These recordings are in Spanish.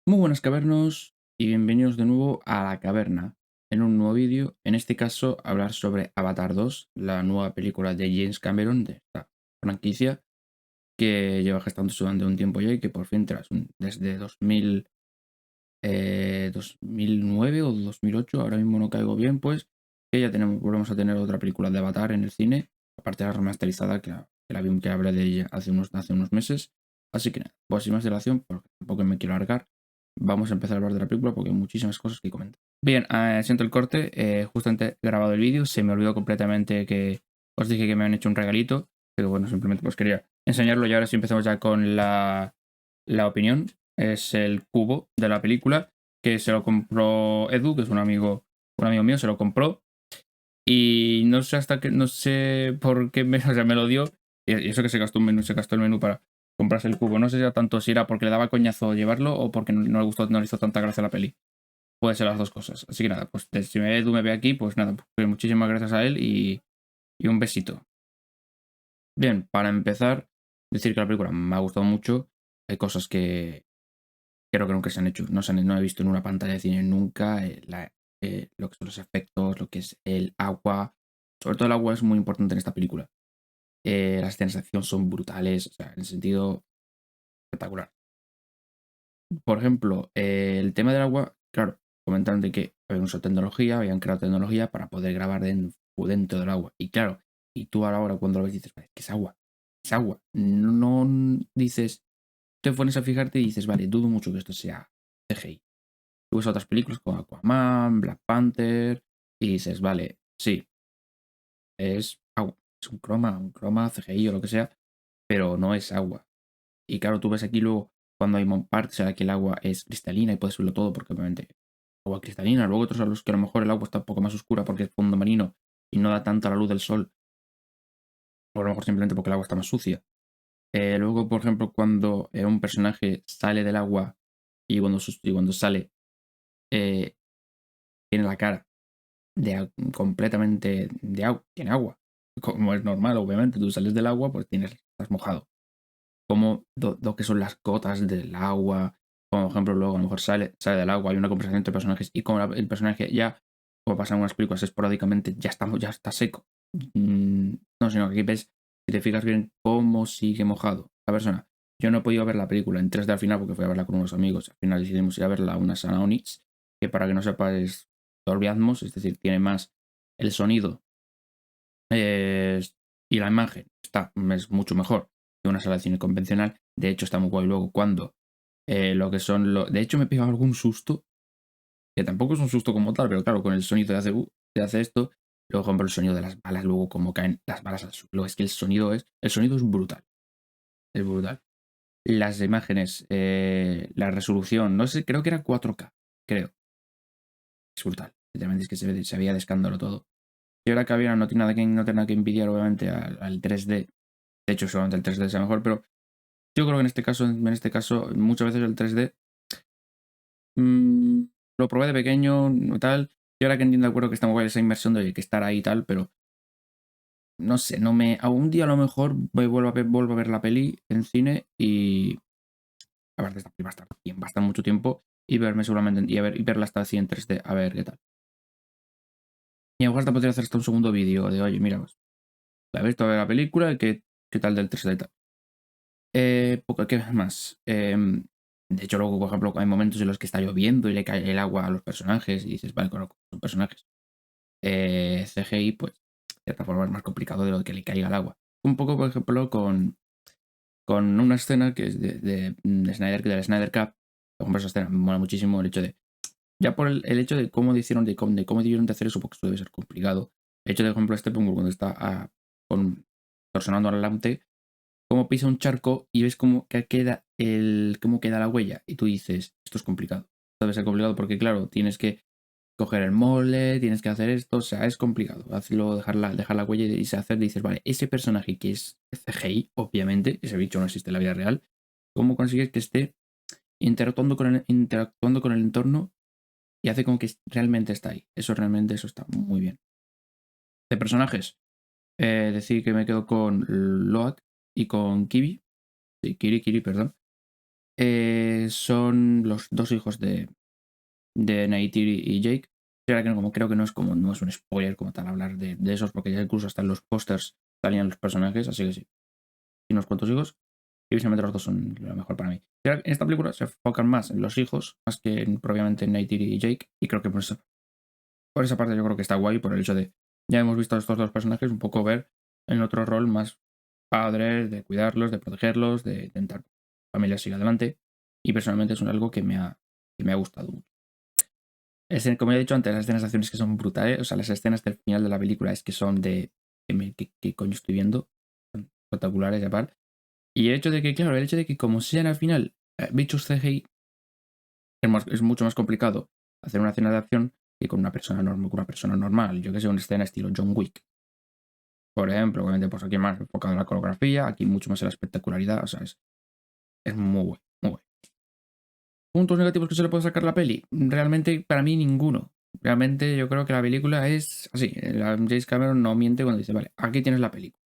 Muy buenas cavernos y bienvenidos de nuevo a la caverna en un nuevo vídeo. En este caso hablar sobre Avatar 2, la nueva película de James Cameron de esta franquicia que lleva gestándose durante un tiempo ya y que por fin desde 2009 o 2008, ahora mismo no caigo bien, pues que ya volvemos a tener otra película de Avatar en el cine, aparte de la remasterizada que hablé de ella hace unos meses. Así que nada, pues sin más dilación, porque tampoco me quiero alargar, vamos a empezar a hablar de la película porque hay muchísimas cosas que comentar. Bien, siento el corte, justamente he grabado el vídeo, se me olvidó completamente que os dije que me han hecho un regalito, pero bueno, simplemente pues quería enseñarlo y ahora sí empezamos ya con la opinión. Es el cubo de la película que se lo compró Edu, que es un amigo mío, se lo compró y no sé no sé por qué o sea, me lo dio y eso que se gastó el menú para comprarse el cubo. No sé si era tanto si era porque le daba coñazo llevarlo o porque no le gustó, no le hizo tanta gracia la peli. Puede ser las dos cosas. Así que nada, pues si Edu me ve aquí, pues nada, pues muchísimas gracias a él y un besito. Bien, para empezar, decir que la película me ha gustado mucho. Hay cosas que creo que nunca se han hecho, no he visto en una pantalla de cine nunca lo que son los efectos, lo que es el agua. Sobre todo el agua es muy importante en esta película. Las escenas de acción son brutales, o sea, en el sentido espectacular. Por ejemplo, el tema del agua, claro, comentaron de que habían usado tecnología, habían creado tecnología para poder grabar dentro del agua. Y claro, y tú ahora cuando lo ves dices, vale, que es agua, es agua. No dices, te pones a fijarte y dices, vale, dudo mucho que esto sea CGI. Tú ves otras películas como Aquaman, Black Panther, y dices, vale, sí, es agua, es un croma CGI o lo que sea, pero no es agua. Y claro, tú ves aquí luego cuando hay partes en la que el agua es cristalina y puedes verlo todo, porque obviamente agua cristalina, luego otros a los que a lo mejor el agua está un poco más oscura porque es fondo marino y no da tanta la luz del sol, o a lo mejor simplemente porque el agua está más sucia. Luego, por ejemplo, cuando un personaje sale del agua y cuando sale, eh, tiene la cara completamente de agua, tiene agua. Como es normal, obviamente, tú sales del agua, pues estás mojado. Como lo que son las gotas del agua, como por ejemplo, luego a lo mejor sale del agua, hay una conversación entre personajes, y como el personaje ya, como pasa en unas películas esporádicamente, ya está seco. No, sino que aquí ves, si te fijas bien, cómo sigue mojado la persona. Yo no he podido ver la película en 3D al final porque fui a verla con unos amigos. Al final decidimos ir a verla a una sala Onyx, que para que no sepa es Dolby Atmos, es decir, tiene más el sonido y la imagen es mucho mejor que una sala de cine convencional. De hecho, está muy guay luego cuando lo que son De hecho, me he pegado algún susto, que tampoco es un susto como tal, pero claro, con el sonido te hace esto. Luego, por ejemplo, el sonido de las balas, luego cómo caen las balas al suelo. Es que el sonido es brutal. Es brutal. Las imágenes, la resolución, no sé, creo que era 4K, creo. Es brutal. Literalmente es que se veía de escándalo todo. Y ahora que había no tiene nada que envidiar, obviamente, al 3D. De hecho, solamente el 3D sea mejor, pero yo creo que en este caso muchas veces el 3D mm, lo probé de pequeño, tal. Y ahora que entiendo, de acuerdo que está muy guay esa inversión de que estar ahí y tal, pero no sé, no me. Algún día a lo mejor vuelvo a ver la peli en cine y. Aparte, esta peli va a estar bien, va a estar mucho tiempo y verme seguramente y verla hasta así en 3D, a ver qué tal. Y a lo mejor hasta podría hacer hasta un segundo vídeo de, oye, mira, pues, la he visto a ver la película, qué tal del 3D y tal. ¿Qué más? De hecho, luego, por ejemplo, hay momentos en los que está lloviendo y le cae el agua a los personajes y dices, vale, son personajes. CGI, pues, de cierta forma es más complicado de lo que le caiga el agua. Un poco, por ejemplo, con una escena que es de Snyder, del Snyder Cut. Por ejemplo, esa escena me mola muchísimo el hecho de. Ya por el hecho de cómo hicieron, de cómo debieron de hacer eso, porque eso debe ser complicado. El hecho de, por ejemplo, este punto cuando está torsionando al Lamte cómo pisa un charco y ves cómo queda la huella. Y tú dices, esto es complicado. Esto debe ser complicado porque, claro, tienes que coger el molde, tienes que hacer esto, o sea, es complicado. Hacerlo, dejar la huella y se hacer, dices, vale, ese personaje que es CGI, obviamente, ese bicho no existe en la vida real, ¿cómo consigues que esté interactuando con el entorno y hace como que realmente está ahí? Eso está muy bien. De personajes, decir que me quedo con Loak y con Kibi. Sí, Kiri, perdón. son los dos hijos de Neytiri y Jake. Creo que, creo que no es un spoiler como tal hablar de esos, porque ya incluso hasta en los pósters salían los personajes, así que sí. Y unos cuantos hijos. Y visualmente los dos son lo mejor para mí. En esta película se enfocan más en los hijos, más que propiamente en Neytiri y Jake. Y creo que por esa parte yo creo que está guay, por el hecho de ya hemos visto a estos dos personajes, un poco ver en otro rol más padres, de cuidarlos, de protegerlos, de intentar que la familia siga adelante. Y personalmente es algo que me ha gustado mucho. Como ya he dicho antes, las escenas de acción es que son brutales. O sea, las escenas del final de la película es que son de ¿qué coño estoy viendo? Son espectaculares, ya par. Y el hecho de que, claro, el hecho de que como sean al final bichos CGI, es mucho más complicado hacer una escena de acción que con una persona normal. Yo que sé, una escena estilo John Wick. Por ejemplo, obviamente, pues aquí más enfocado en la coreografía, aquí mucho más en la espectacularidad. O sea, es muy bueno, muy bueno. ¿Puntos negativos que se le puede sacar a la peli? Realmente, para mí, ninguno. Realmente, yo creo que la película es así. James Cameron no miente cuando dice, vale, aquí tienes la película.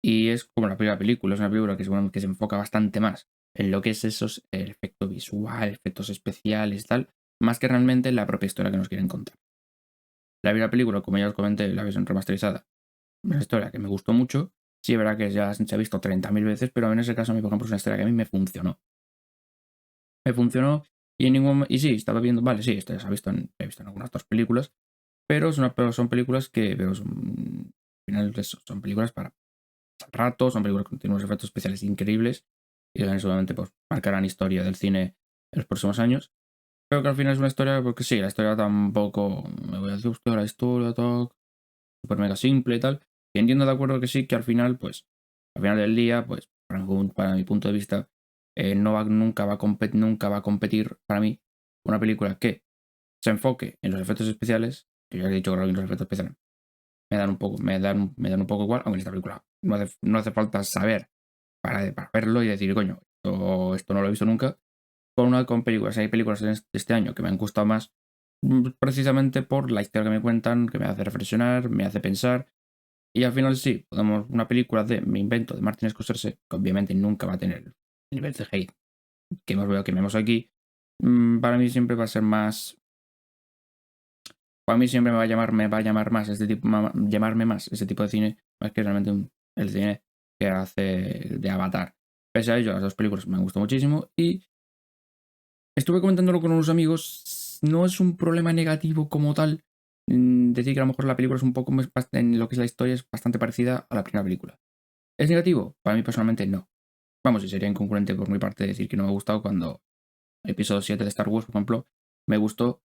Y es como la primera película, es una película que se enfoca bastante más en lo que es esos el efecto visual, efectos especiales, tal, más que realmente en la propia historia que nos quieren contar. La primera película, como ya os comenté, la versión remasterizada, es una historia que me gustó mucho. Sí, es verdad que ya se ha visto 30.000 veces, pero en ese caso, a mí, por ejemplo, es una historia que a mí me funcionó. Me funcionó y en ningún y sí, estaba viendo, vale, sí, esto ya se ha visto he visto en algunas otras películas, pero son películas que pero al final son películas para rato, son películas que tienen unos efectos especiales increíbles y que seguramente pues, marcarán historia del cine en los próximos años. Pero que al final es una historia, porque sí, la historia tampoco, me voy a decir, hostia, la historia, todo súper mega simple y tal. Y entiendo de acuerdo que sí, que al final, pues, al final del día, pues, para mi punto de vista, nunca va a competir para mí una película que se enfoque en los efectos especiales, que ya he dicho que los efectos especiales me dan un poco igual, aunque en esta película no hace falta saber para verlo y decir, coño, esto no lo he visto nunca. Con películas, hay películas de este año que me han gustado más precisamente por la historia que me cuentan, que me hace reflexionar, me hace pensar. Y al final sí, podemos una película me invento, de Martin Scorsese, que obviamente nunca va a tener el nivel de hate que vemos aquí. Para mí siempre va a ser más. Para mí siempre me va a llamar más este tipo, llamarme más ese tipo de cine, más que realmente el cine que hace de Avatar. Pese a ello, las dos películas me han gustado muchísimo y estuve comentándolo con unos amigos. No es un problema negativo como tal. Decir que a lo mejor la película es un poco más, en lo que es la historia es bastante parecida a la primera película. ¿Es negativo? Para mí personalmente no. Vamos, y sería incongruente por mi parte decir que no me ha gustado cuando el episodio 7 de Star Wars, por ejemplo, me gustó.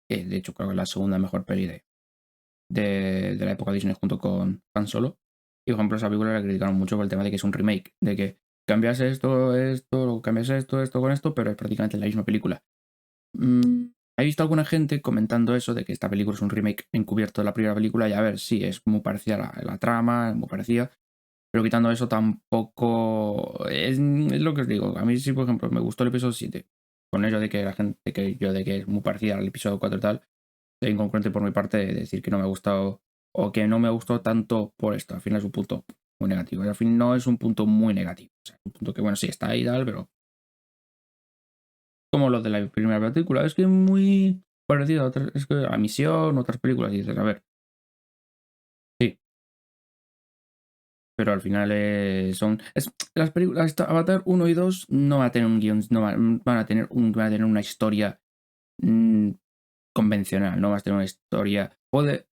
De hecho, creo que es la segunda mejor peli de la época Disney junto con Han Solo. Y por ejemplo, esa película la criticaron mucho por el tema de que es un remake, de que cambias esto, cambias esto con esto, pero es prácticamente la misma película. He visto alguna gente comentando eso, de que esta película es un remake encubierto de la primera película, y a ver, sí, es muy parecida a la trama, es muy parecida, pero quitando eso tampoco es lo que os digo. A mí sí, por ejemplo, me gustó el episodio 7, con ello de que la gente, de que es muy parecida al episodio 4 y tal, es incongruente por mi parte de decir que no me ha gustado o que no me gustó tanto por esto. Al final es un punto muy negativo. Y al fin no es un punto muy negativo. O sea, es un punto que, bueno, sí, está ahí y tal, pero como lo de la primera película, es que es muy parecido a otras, es que a Misión, otras películas, y dices, a ver, sí, pero al final las películas Avatar 1 y 2 no van a tener un guión, no van a tener una historia mm, convencional, no va a tener una historia. Puede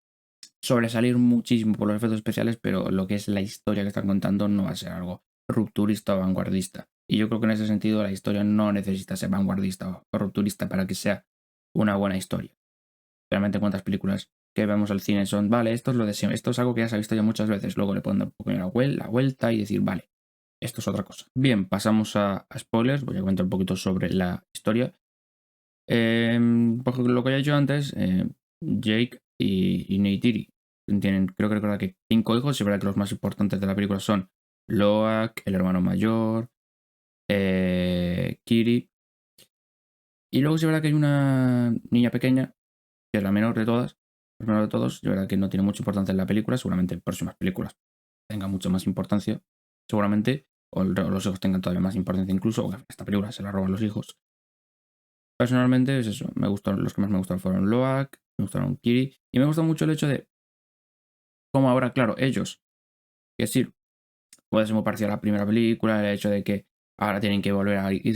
sobresalir muchísimo por los efectos especiales, pero lo que es la historia que están contando no va a ser algo rupturista o vanguardista. Y yo creo que en ese sentido la historia no necesita ser vanguardista o rupturista para que sea una buena historia. Realmente cuántas películas que vemos al cine son, vale, esto es lo de siempre, esto es algo que ya se ha visto ya muchas veces, luego le ponen un poco la vuelta y decir, vale, esto es otra cosa. Bien, pasamos a spoilers, voy a comentar un poquito sobre la historia. Por lo que ya he dicho antes, Jake y Neytiri tienen, creo que recordar que 5 hijos, y es verdad que los más importantes de la película son Loak, el hermano mayor, Kiri, y luego es verdad que hay una niña pequeña, que es la menor de todas, la menor de todos, es verdad que no tiene mucha importancia en la película, seguramente en próximas películas tenga mucha más importancia, seguramente. o los hijos tengan todavía más importancia incluso, o que esta película se la roban los hijos. Personalmente es eso, los que más me gustaron fueron Loak, me gustaron Kiri, y me gusta mucho el hecho de cómo ahora, claro, ellos, que sí, puede ser muy parecido a la primera película, el hecho de que ahora tienen que volver a ir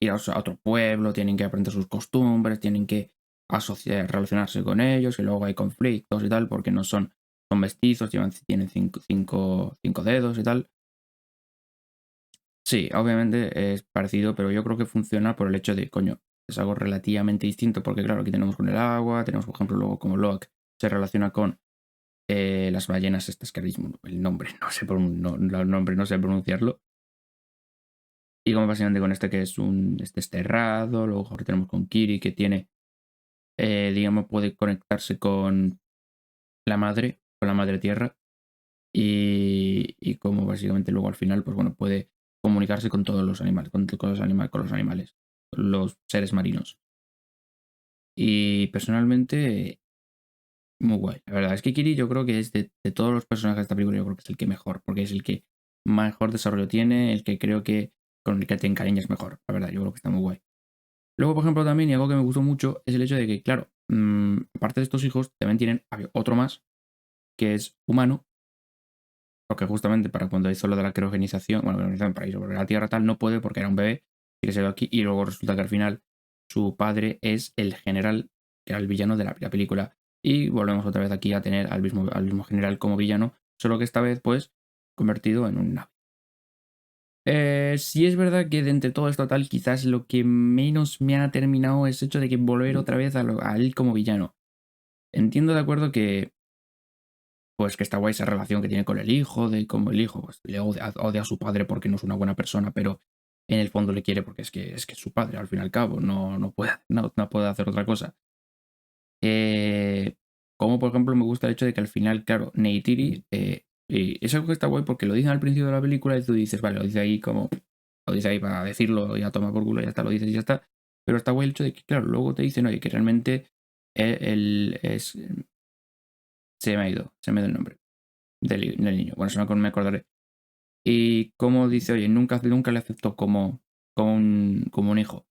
a otro pueblo, tienen que aprender sus costumbres, tienen que relacionarse con ellos, y luego hay conflictos y tal, porque no son mestizos, tienen cinco dedos y tal. Sí, obviamente es parecido, pero yo creo que funciona por el hecho de, coño, es algo relativamente distinto, porque claro, aquí tenemos con el agua, tenemos, por ejemplo, luego como Loak se relaciona con las ballenas estas que ahora mismo el nombre, el nombre no sé pronunciarlo. Y como básicamente con este que es este desterrado, luego ahora tenemos con Kiri que tiene, digamos, puede conectarse con la madre tierra, y como básicamente luego al final, pues bueno, puede comunicarse con todos los animales, con los seres marinos. Y personalmente, muy guay. La verdad es que Kiri yo creo que es de todos los personajes de esta película, yo creo que es el que mejor, porque es el que mejor desarrollo tiene, el que creo que con el que te encariñas mejor. La verdad, yo creo que está muy guay. Luego, por ejemplo, también, y algo que me gustó mucho, es el hecho de que, claro, aparte de estos hijos, también tienen otro más, que es humano, porque justamente para cuando hizo lo de la criogenización, bueno, para ir sobre la Tierra tal, no puede porque era un bebé, y que se quedó aquí, y luego resulta que al final su padre es el general, que era el villano de la película. Y volvemos otra vez aquí a tener al mismo general como villano, solo que esta vez, pues, convertido en un nave. Sí es verdad que de entre todo esto tal, quizás lo que menos me ha terminado es el hecho de que volver otra vez a él como villano. Entiendo de acuerdo que, pues que está guay esa relación que tiene con el hijo, de cómo el hijo pues, le odia a su padre porque no es una buena persona, pero en el fondo le quiere porque es que es su padre, al fin y al cabo, no puede hacer otra cosa. Eh, Como por ejemplo me gusta el hecho de que al final, claro, Neytiri es algo que está guay porque lo dicen al principio de la película y tú dices, vale, lo dice ahí para decirlo, ya toma por culo, ya está, lo dices y ya está. Pero está guay el hecho de que, claro, luego te dicen, oye, que realmente él es. Se me ha ido el nombre del niño. Bueno, eso me acordaré. Y como dice, oye, nunca le aceptó como un hijo.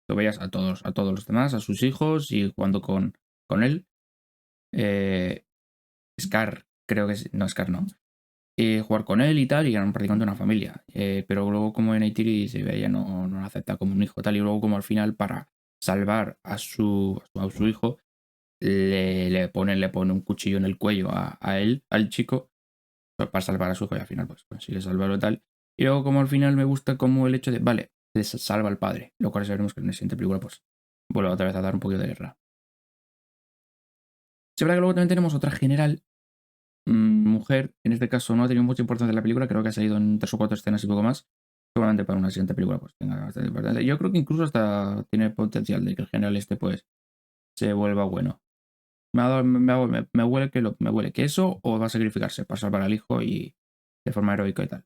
Lo veías a todos los demás, a sus hijos y jugando con él. Eh, Scar, creo que es. No, Scar no. Jugar con él y tal, y eran prácticamente una familia. Pero luego, como en Neytiri se ve, ella no lo acepta como un hijo tal, y luego, como al final, para salvar a su hijo, le pone un cuchillo en el cuello a él, al chico, pues, para salvar a su hijo, y al final, pues consigue salvarlo y tal. Y luego, como al final, me gusta como el hecho de, vale, salva al padre, lo cual sabemos que en la siguiente película, pues, vuelve otra vez a dar un poquito de guerra. Es verdad que luego también tenemos otra general mujer, en este caso no ha tenido mucha importancia en la película, creo que ha salido en 3 o 4 escenas y poco más. Seguramente para una siguiente película pues tenga bastante importancia. Yo creo que incluso hasta tiene potencial de que el general este pues se vuelva bueno. Me huele que eso o va a sacrificarse para salvar al hijo y de forma heroica y tal.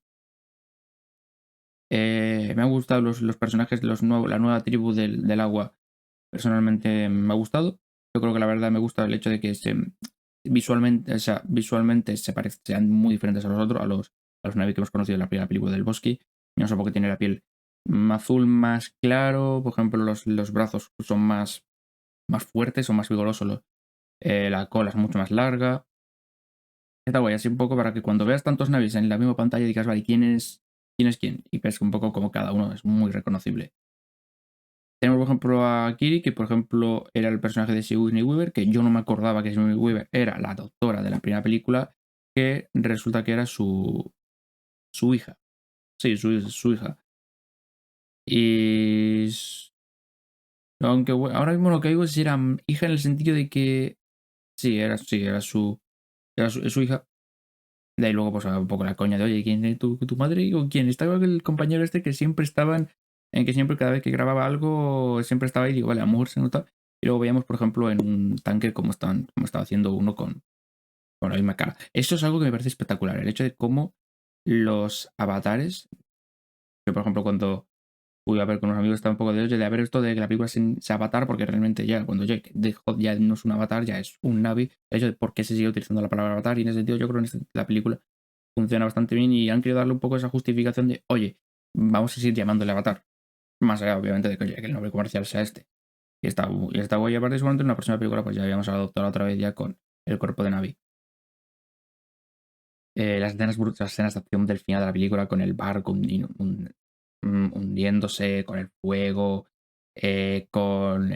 Me han gustado los personajes, la nueva tribu del agua. Personalmente me ha gustado. Yo creo que la verdad me gusta el hecho de que visualmente, o sea, visualmente sean muy diferentes a los otros, a los Navi que hemos conocido en la primera película del Bosque. No sé por qué tiene la piel azul más claro, por ejemplo, los brazos son más fuertes, son más vigorosos, la cola es mucho más larga. Está guay, así un poco para que cuando veas tantos navis en la misma pantalla digas, vale, ¿quién es quién? Y ves un poco como cada uno es muy reconocible. Tenemos, por ejemplo, a Kiri, que por ejemplo era el personaje de Sigourney Weaver, que yo no me acordaba que Sigourney Weaver era la doctora de la primera película, que resulta que era su hija. Sí, su hija. Y aunque ahora mismo lo que digo es si era hija en el sentido de que sí, era su hija. De ahí luego pues un poco la coña de, oye, ¿quién es tu madre o quién? Estaba el compañero este que siempre estaban, en que siempre cada vez que grababa algo, siempre estaba ahí, digo, vale, a lo mejor se nota. Y luego veíamos, por ejemplo, en un tanque como estaba haciendo uno con la misma cara. Esto es algo que me parece espectacular, el hecho de cómo los avatares, que por ejemplo cuando fui a ver con unos amigos estaba un poco de oye, de haber esto de que la película se avatar, porque realmente ya cuando Jake dejó, ya no es un avatar, ya es un Navi. El hecho de por qué se sigue utilizando la palabra avatar, y en ese sentido yo creo que la película funciona bastante bien y han querido darle un poco esa justificación de, oye, vamos a seguir llamándole Avatar. Más allá, obviamente, de que, oye, que el nombre comercial sea este. Y está guay. Y aparte, seguramente en una próxima película, pues ya habíamos adoptado otra vez ya con el cuerpo de Navi. Las escenas de acción del final de la película con el barco hundiéndose, con el fuego, con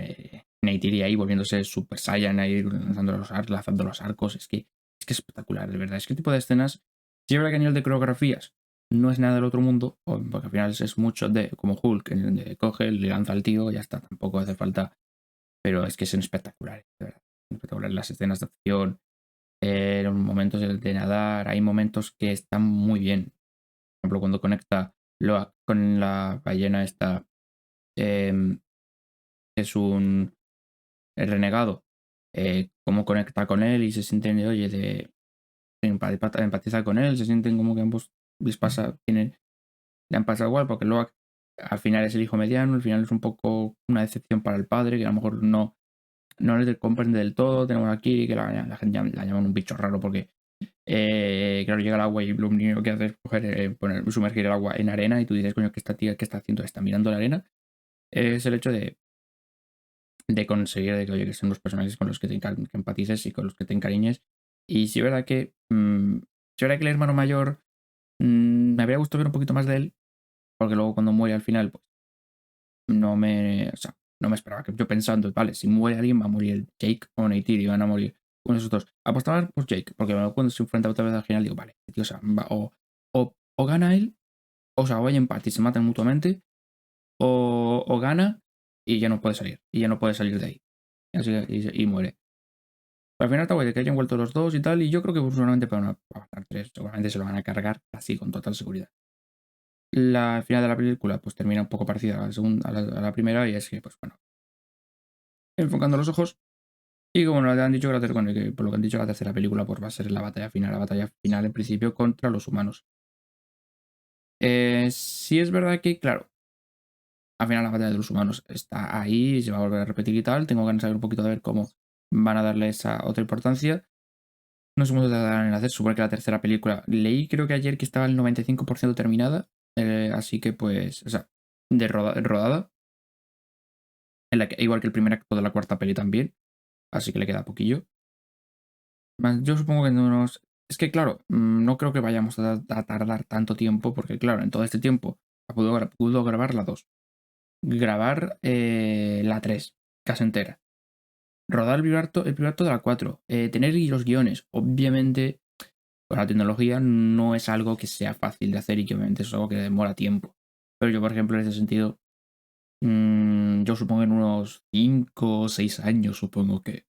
Neytiri ahí volviéndose Super Saiyan, ahí lanzando los arcos. Es que es espectacular, de verdad. Es que tipo de escenas, sí es verdad que a nivel de coreografías no es nada del otro mundo, porque al final es mucho de como Hulk, donde coge, le lanza al tío y ya está, tampoco hace falta. Pero es que son espectaculares, de verdad. Espectaculares las escenas de acción, los momentos de nadar, hay momentos que están muy bien. Por ejemplo, cuando conecta con la ballena esta, que es un renegado, cómo conecta con él y se sienten, oye, empatiza con él, se sienten como que ambos le han pasado igual, porque luego al final es el hijo mediano, al final es un poco una decepción para el padre, que a lo mejor no les comprende del todo. Tenemos aquí que la gente la llaman un bicho raro porque, claro, llega el agua y lo único que hace es sumergir el agua en arena y tú dices, coño, ¿qué esta tía qué está haciendo? Está mirando la arena. Es el hecho de conseguir de que, oye, que son los personajes con los que que empatices y con los que te encariñes. Y sí, es verdad que, sí, es verdad que el hermano mayor, me habría gustado ver un poquito más de él, porque luego cuando muere al final, pues o sea, no me esperaba. Que yo pensando, vale, si muere alguien, va a morir Jake o Neytiri, van a morir uno de esos dos. Apostaba por Jake, porque cuando se enfrenta otra vez al final, digo, vale, tío, o sea, o gana él, o sea, o hay empate y se matan mutuamente, o gana y ya no puede salir, y ya no puede salir de ahí. Y muere. Pero al final está guay de que hayan vuelto los dos y tal, y yo creo que seguramente para una Avatar 3 seguramente se lo van a cargar así con total seguridad. La final de la película pues termina un poco parecida a la, segunda, a la primera, y es que, pues bueno, enfocando los ojos. Y como nos han dicho que, bueno, que por lo que han dicho, la tercera película pues va a ser la batalla final en principio contra los humanos. Sí es verdad que, claro, al final la batalla de los humanos está ahí, se va a volver a repetir y tal. Tengo ganas de saber un poquito de ver cómo van a darle esa otra importancia. No sé cómo se tardarán en hacer, supongo que la tercera película, leí creo que ayer que estaba el 95% terminada, así que pues, o sea, rodada, igual que el primer acto de la cuarta peli también, así que le queda poquillo. Yo supongo que no nos... Es que, claro, no creo que vayamos a tardar tanto tiempo, porque, claro, en todo este tiempo pudo grabar la 2, grabar la 3 casi entera, rodar el primer acto de la 4, tener los guiones. Obviamente, con la tecnología no es algo que sea fácil de hacer y que obviamente es algo que demora tiempo. Pero yo, por ejemplo, en ese sentido, yo supongo en unos 5 o 6 años, supongo que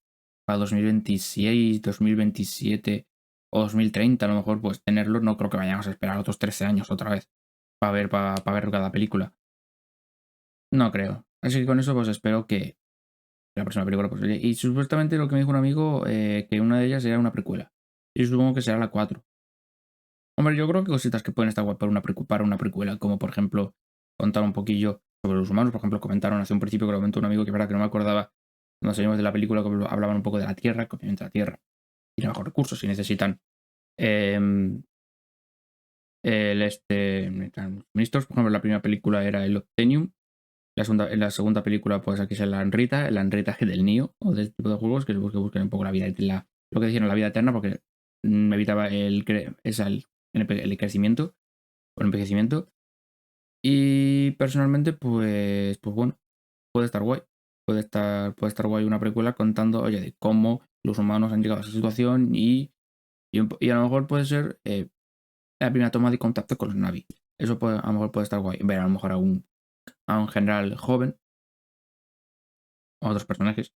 para 2026, 2027 o 2030 a lo mejor, pues tenerlo, no creo que vayamos a esperar otros 13 años otra vez para ver cada película. No creo. Así que con eso pues espero que la próxima película pues, y supuestamente lo que me dijo un amigo, que una de ellas será una precuela. Y supongo que será la 4. Hombre, yo creo que cositas que pueden estar guay para una precuela, como por ejemplo contar un poquillo sobre los humanos. Por ejemplo, comentaron hace un principio que lo comentó un amigo que es verdad que no me acordaba cuando salimos de la película, que hablaban un poco de la Tierra, que obviamente la Tierra tiene bajos recursos y necesitan em, necesitan suministros. Por ejemplo, la primera película era el Obtenium. En la segunda película, pues aquí es el Anrita del Nio, o del tipo de juegos que buscan un poco la vida, lo que decían la vida eterna, porque evitaba el crecimiento o el envejecimiento. Y personalmente, pues bueno, puede estar guay. Puede estar guay una precuela contando, oye, de cómo los humanos han llegado a esa situación y a lo mejor puede ser la primera toma de contacto con los Navi. Eso a lo mejor puede estar guay. Ver a lo mejor a un general joven, a otros personajes.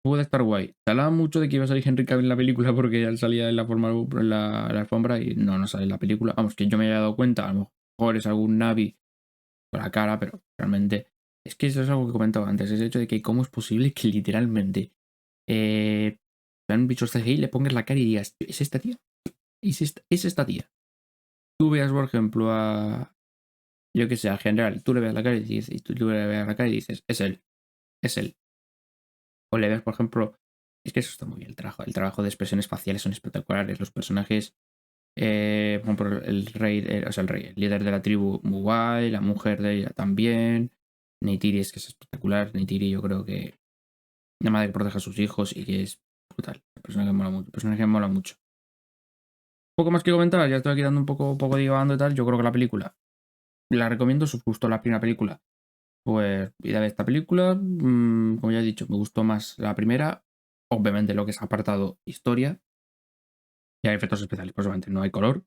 Puede estar guay. Se hablaba mucho de que iba a salir Henry Cavill en la película porque ya salía en la alfombra y no sale en la película. Vamos, que yo me haya dado cuenta, a lo mejor es algún Navi con la cara, pero realmente es que eso es algo que comentaba antes, ese hecho de que cómo es posible que literalmente sean bichos CGI y le pongas la cara y digas, ¿es esta tía? ¿Es esta tía? Tú veas, por ejemplo, yo que sé, a General, tú le veas la cara tú le veas la cara y dices, es él, es él. O le ves, por ejemplo, es que eso está muy bien, el trabajo de expresiones faciales son espectaculares, los personajes Por ejemplo, el rey, o sea, el líder de la tribu, muy guay, la mujer de ella también. Neytiri es que es espectacular. Neytiri yo creo que una madre que protege a sus hijos y que es brutal. El personaje mola mucho. El personaje mola mucho. Poco más que comentar, ya estoy aquí dando un poco divagando y tal. Yo creo que la película la recomiendo. Si os gustó la primera película, pues id a ver esta película. Como ya he dicho, me gustó más la primera. Obviamente lo que es apartado historia y hay efectos especiales, pues obviamente no hay color.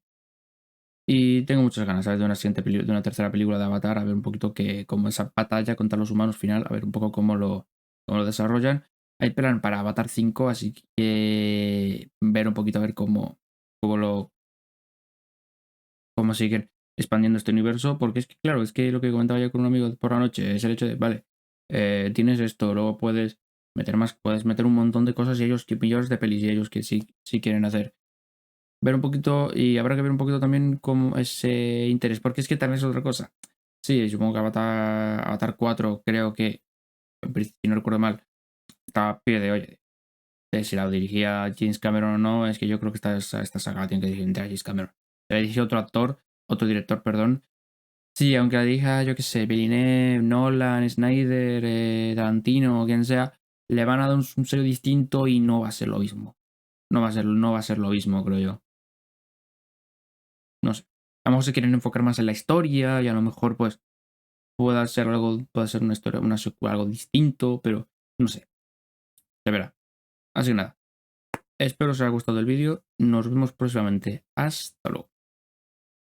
Y tengo muchas ganas, ¿sabes? De una de una tercera película de Avatar, a ver un poquito que, como esa batalla contra los humanos final, a ver un poco cómo lo desarrollan. Hay plan para Avatar 5, así que ver un poquito a ver cómo lo cómo siguen expandiendo este universo, porque es que, claro, es que lo que comentaba yo con un amigo por la noche es el hecho de, vale, tienes esto, luego puedes meter un montón de cosas y ellos, que millones de pelis y ellos que sí quieren hacer. Ver un poquito, y habrá que ver un poquito también cómo ese interés, porque es que también es otra cosa. Sí, supongo que Avatar 4 creo que, en principio, si no recuerdo mal, está a pie de, oye, de si la dirigía James Cameron o no, es que yo creo que esta saga la tiene que dirigir James Cameron. Si la dirigía otro director, perdón. Sí, aunque la dirija, yo qué sé, Villeneuve, Nolan, Snyder, Tarantino o quien sea, le van a dar un sello distinto y no va a ser lo mismo. No va a ser lo mismo, creo yo. No sé. A lo mejor se quieren enfocar más en la historia y a lo mejor pues pueda ser una historia, una secuela, algo distinto, pero no sé. Se verá. Así que nada. Espero os haya gustado el vídeo. Nos vemos próximamente. Hasta luego.